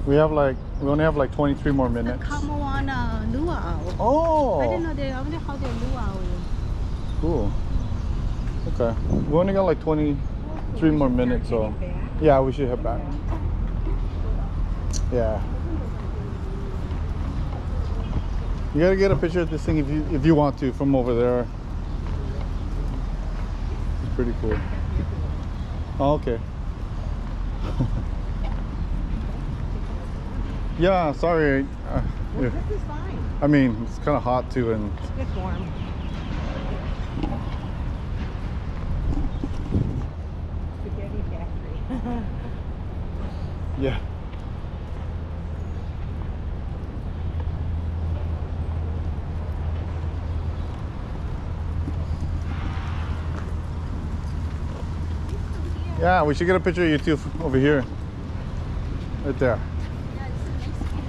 We only have like 23 more minutes. Come on, luau. Oh. I didn't know they. I wonder how their luau is. Cool. Okay. We only got like 23 more minutes, so yeah, we should head back. Yeah. You gotta get a picture of this thing if you want to from over there. It's pretty cool. Oh, okay. Yeah, sorry. Well, this is fine. I mean, it's kind of hot too, and It's warm. Spaghetti factory. yeah. Yeah, we should get a picture of you too over here. Right there. Yeah, it's a nice view.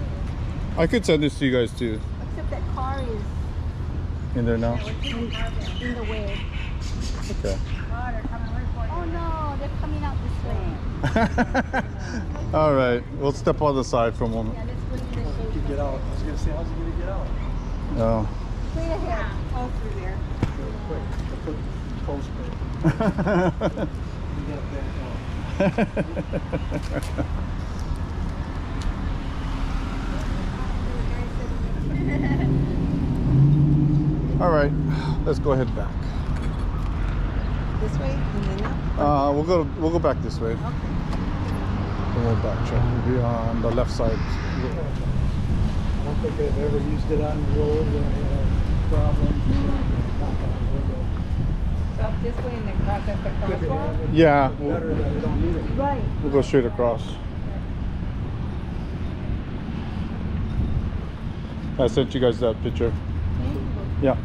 I could send this to you guys too. Except that car is In there now? in the way. Okay. Oh no, they're coming out this way. All right, we'll step on the side for a moment. Yeah, let's go to the shade. Get out. I was gonna say, how's he gonna get out? Oh. Way ahead. Oh, through there. Quick, put post break. You got that. All right, let's go ahead back. This way and then up? We'll go back this way. Okay. Then we'll backtrack. We'll be on the left side. I don't think I've ever used it on the road when I had a problem. So up this way and then cross at the crosswalk? Yeah, Better that I don't need it. Right. we'll go straight across. I sent you guys that picture. Yeah.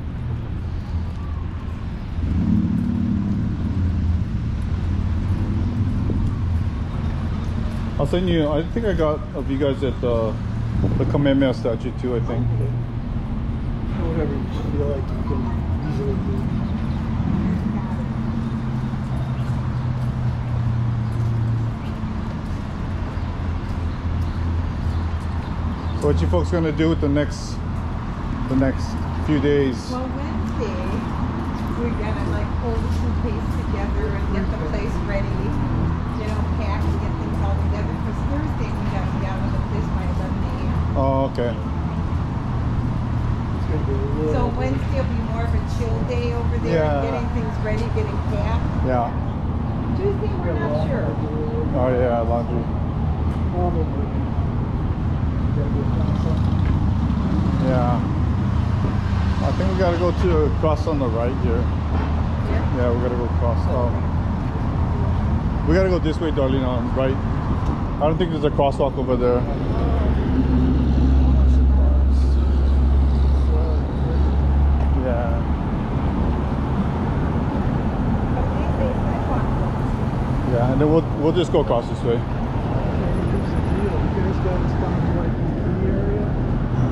I'll send you. I think I got of you guys at the Kamehameha statue too. I think. Whatever you feel like you can easily do. So what you folks gonna do with the next few days? Well, Wednesday, we're gonna like pull the suitcase together and get the place ready, you know, pack and get things all together. Because Thursday we gotta be out of the place by 11 a.m. Oh, okay. It's gonna be a little. So Wednesday will be more of a chill day over there, Yeah. getting things ready, getting packed. Yeah. Tuesday we're not sure. Oh yeah, laundry. Probably. Gotta get done something. Yeah. I think we gotta go to cross on the right here. Yeah. Yeah, we gotta go cross. We gotta go this way, Darlene, on right. I don't think there's a crosswalk over there. Yeah. Yeah, and then we'll just go across this way. Here's the deal. You guys got us down to like the area.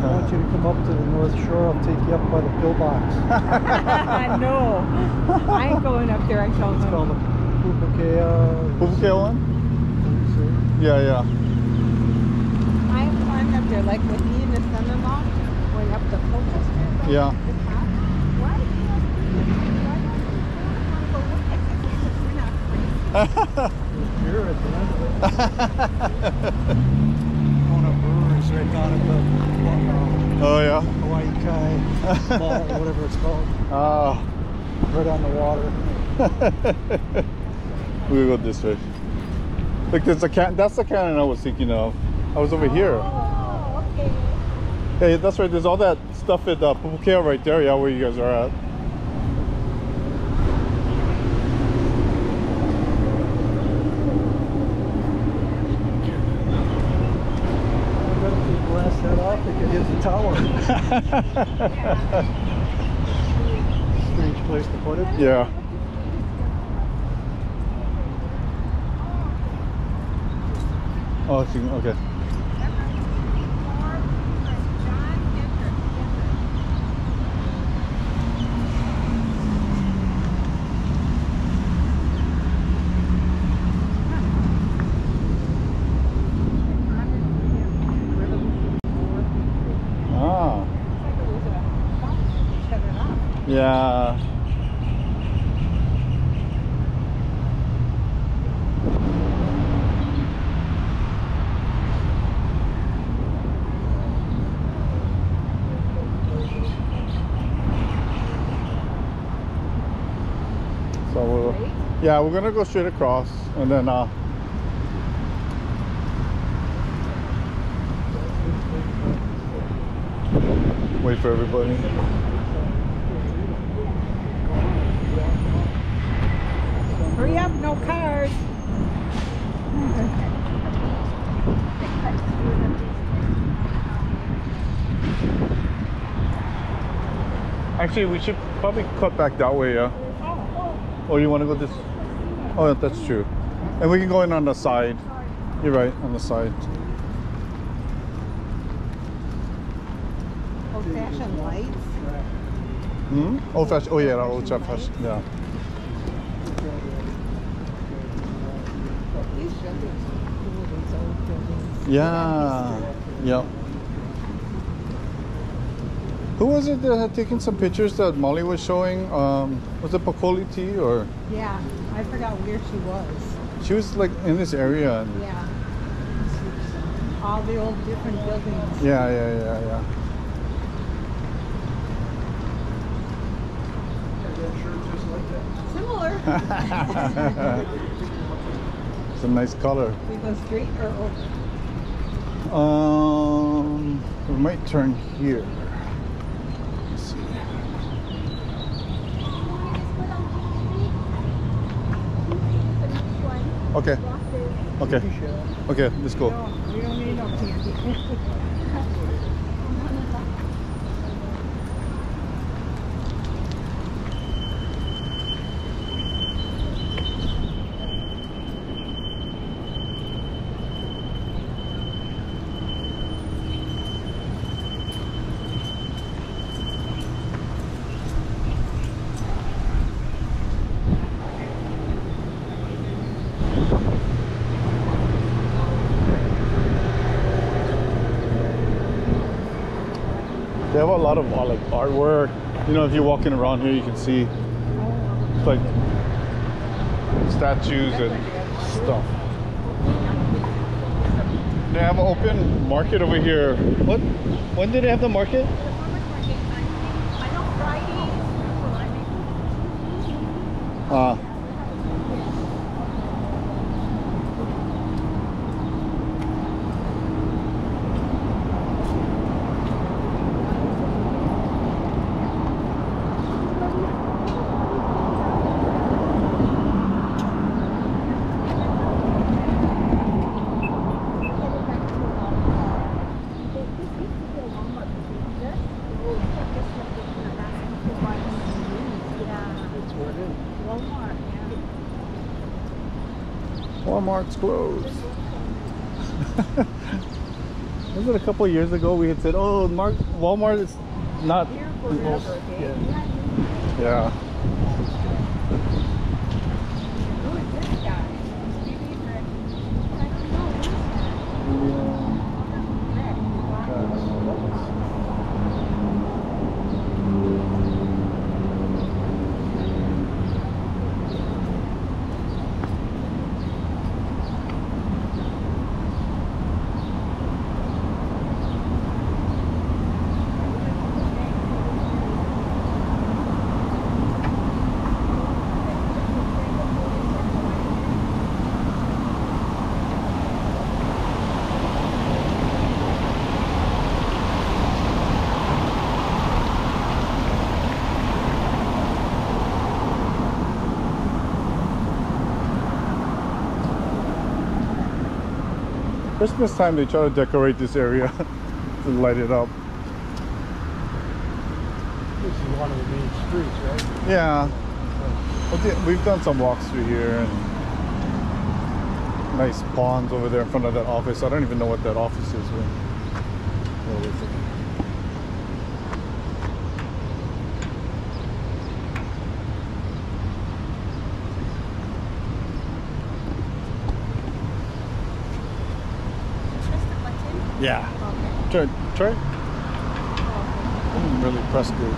I want you to come up to the North Shore. I'll take you up by the pillbox. No, I ain't going up there. I told It's him. called the Pupukea. Pupukea one? Yeah, yeah. I climbed up there, like with me and the son-in-law, going up the Colchester. Yeah. The top. Why do you have to do this? Why don't you go look at this? We're not crazy. Here at the end of it. One of breweries right down at the Oh yeah. Hawaii Kai Mall, or whatever it's called. Ah. Right on the water. We'll go this way. Look, there's a that's the cannon I was thinking of. I was over here. Oh, okay. Hey, that's right. There's all that stuff at Pupukea right there. Yeah, where you guys are at. Blast that off, they could hit the tower. Strange place to put it. Yeah. Oh, okay. Yeah. So we're gonna go straight across and then wait for everybody. Hurry up, no cars. Actually, we should probably cut back that way, yeah. Or you want to go this? Oh, that's true. And we can go in on the side. You're right, on the side. Old-fashioned lights. Hmm? Old fashioned. Oh yeah, old fashioned. Yeah. These buildings are cool, these old buildings. Yeah. Yep. Who was it that had taken some pictures that Molly was showing? Was it Pocoli Tea or? Yeah, I forgot where she was. She was like in this area. And Yeah. All the old different buildings. yeah. Similar. It's a nice color. We go straight or over? We might turn here. Let's see. Okay. Okay. Okay, let's go. No, we don't need no candy. They have a lot of like artwork. You know, if you're walking around here, you can see it's like statues and stuff. They have an open market over here. What? When did they have the market? Walmart's closed. Was it a couple of years ago we had said, oh, Walmart is not closed. Yeah. Christmas time they try to decorate this area to light it up. This is one of the main streets, right? Yeah. We've done some walks through here and nice ponds over there in front of that office. I don't even know what that office is. What is it? Yeah. Okay. Try. I'm really pressed good.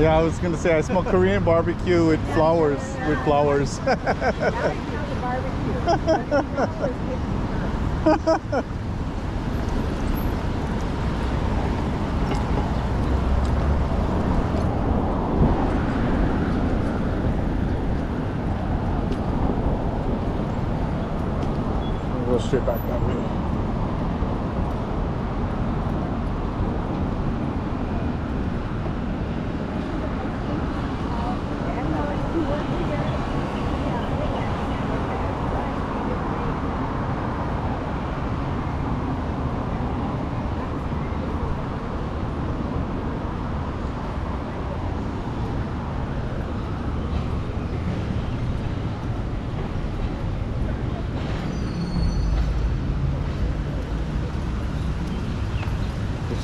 Yeah, I was gonna say I smell Korean barbecue with flowers. With flowers. Now I smell the barbecue. We'll go straight back that way.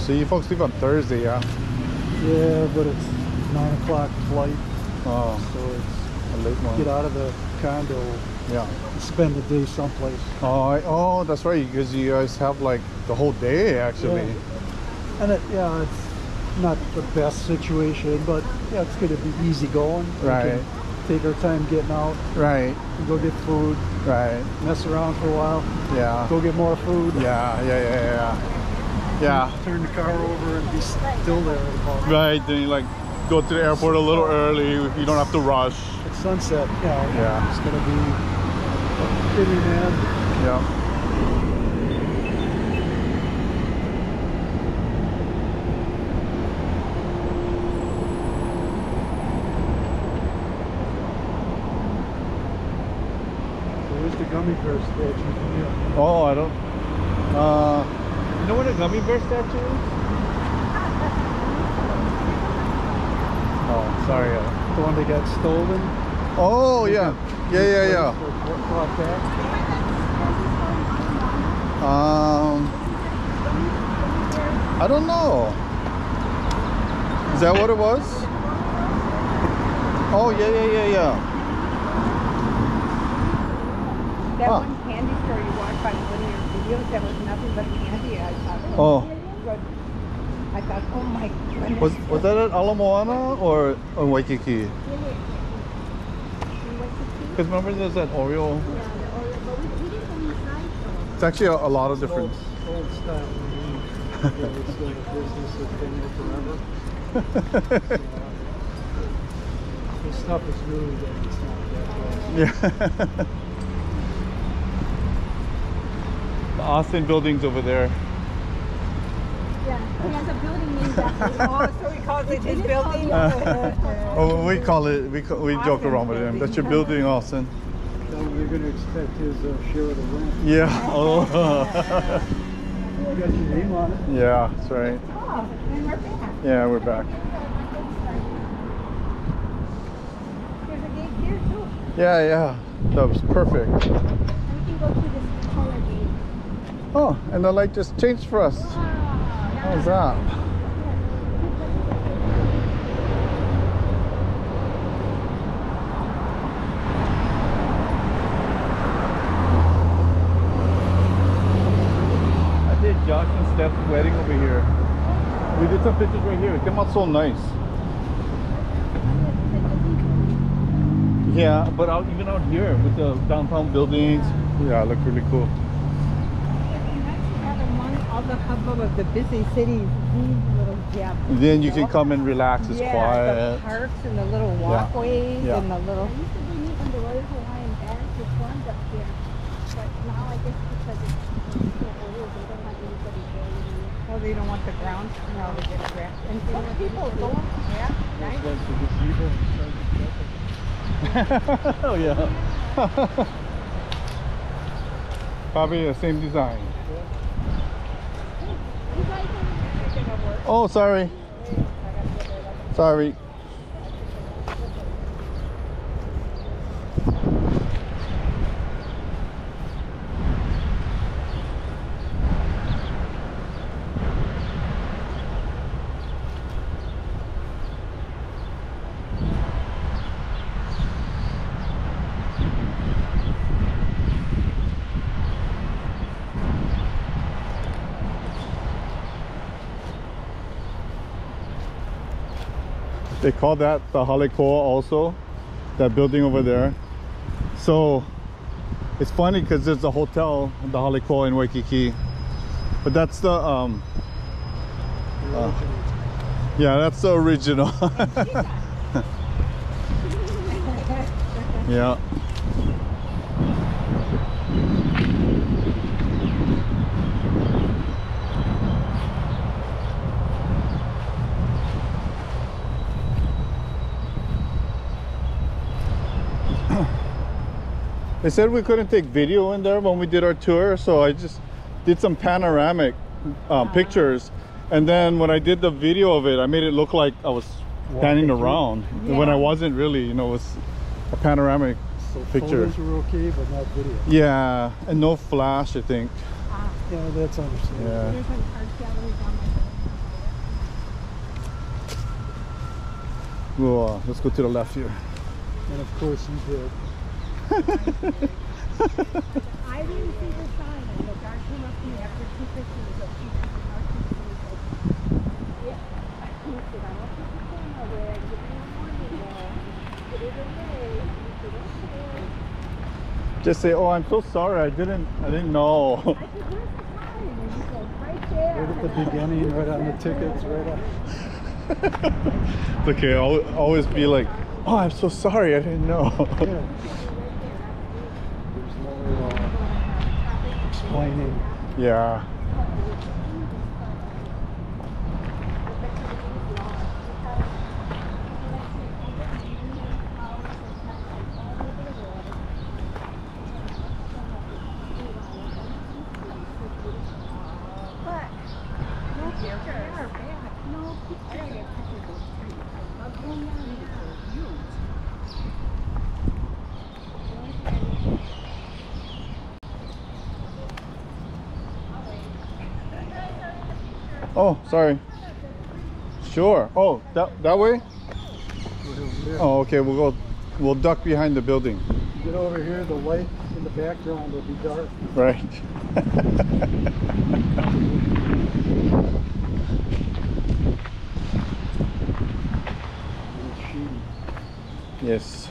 So you folks leave on Thursday, yeah? Yeah, but it's 9 o'clock flight, Oh, so it's a late one. get out of the condo Yeah. and spend the day someplace. Oh, that's right, because you guys have like the whole day actually. Yeah. And it's not the best situation, but yeah, it's gonna be easy going. We Right. can take our time getting out Right, and go get food, right. mess around for a while, Yeah. go get more food. Yeah. Yeah. Turn the car over and be still there. Right, then you like go to the airport a little early. You don't have to rush. At sunset, Yeah. it's gonna be pretty man. Yeah. Where's the gummy bear statue from here? Oh, I don't. You know where the gummy bear statue is? Oh, sorry. The one that got stolen? Oh, yeah. Yeah. Brought back? I don't know. Is that what it was? Oh, yeah. That Huh. one candy store you walked by one of your videos, that was nothing but candy. I thought, Oh. good. I thought, oh my goodness. Was that at Ala Moana or Waikiki? Because remember there's that Oreo. It's actually a lot of different. Old style. It's still a business that's been there forever. This stuff is really good. It's not that bad. Yeah. The Austin building's over there. Yeah, he has a building named after him. Oh, so he calls it his building? Oh, we call it. We joke around with him. That's your building, Austin. So we're going to expect his share of the rent. Yeah. Oh. You got your name on it. Yeah, that's right. Oh, and we're back. Yeah, we're back. There's a gate here too. Yeah. That was perfect. And we can go through this corner gate. Oh, and the light just changed for us. How's that? I did Josh and Steph's wedding over here. We did some pictures right here. It came out so nice. Yeah, but even out here with the downtown buildings, yeah, it looked really cool. All the hubbub of the busy cities, these little gems. And then you can come and relax. It's Yeah, quiet. the parks and the little walkways Yeah. and the little. I used to be meeting the Royal Hawaiian Band performed up here. But now I guess because it's so old, they don't want anybody there anymore. Well, they don't want the grounds now to get wrecked. And some people going, yeah, nice. That's the gazebo. Oh yeah. Probably the same design. Oh, sorry. Sorry. They call that the Halekoa also, that building over there. So it's funny because there's a hotel, the Halekoa in Waikiki, but that's the yeah, that's the original. Yeah. They said we couldn't take video in there when we did our tour, so I just did some panoramic pictures, and then when I did the video of it, I made it look like I was standing around when I wasn't really, you know. It was a panoramic picture. Photos were okay, but not video. Yeah, and no flash, I think. Yeah, that's understandable. Yeah. There's an art gallery down my Well, let's go to the left here. And of course you did. I didn't see the sign, and the guy came up to me after 2 pictures of people from our picture. He said, yeah. He said, I don't think you're going nowhere. Give me a warning there. Put it away. He said, okay. Just say, oh, I'm so sorry, I didn't know. I said, where's the sign? And he said, right there. Right at the beginning, right on the tickets, right on. It's okay, I'll always be like, oh, I'm so sorry, I didn't know. Yeah. There's no explaining. Yeah. Oh, sorry. Sure. Oh, that way? Oh, okay. We'll duck behind the building. Get over here, the light in the background will be dark. Right. Yes.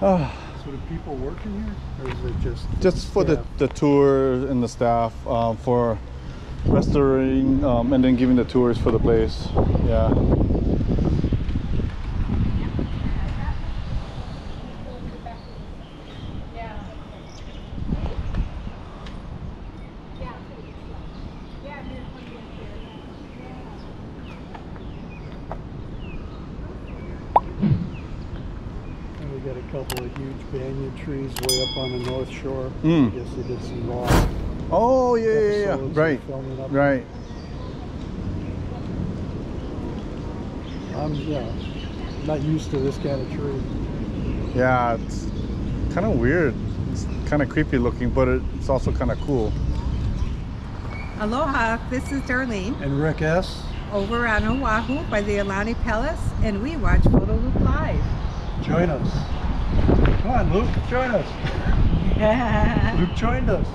So do people work in here? Or is it just For the tour and the staff, for restoring and then giving the tours for the place. Yeah. And we got a couple of huge banyan trees way up on the north shore. I Mm. guess they did some lost Oh, yeah. episodes Right. filming up. Right. I'm not used to this kind of tree. Yeah, it's kind of weird. It's kind of creepy looking, but it's also kind of cool. Aloha, this is Darlene And Rick S. over on Oahu by the Alani Palace, and we watch PhotoLuke Live. Join us. Come on, Luke, join us. Luke joined us.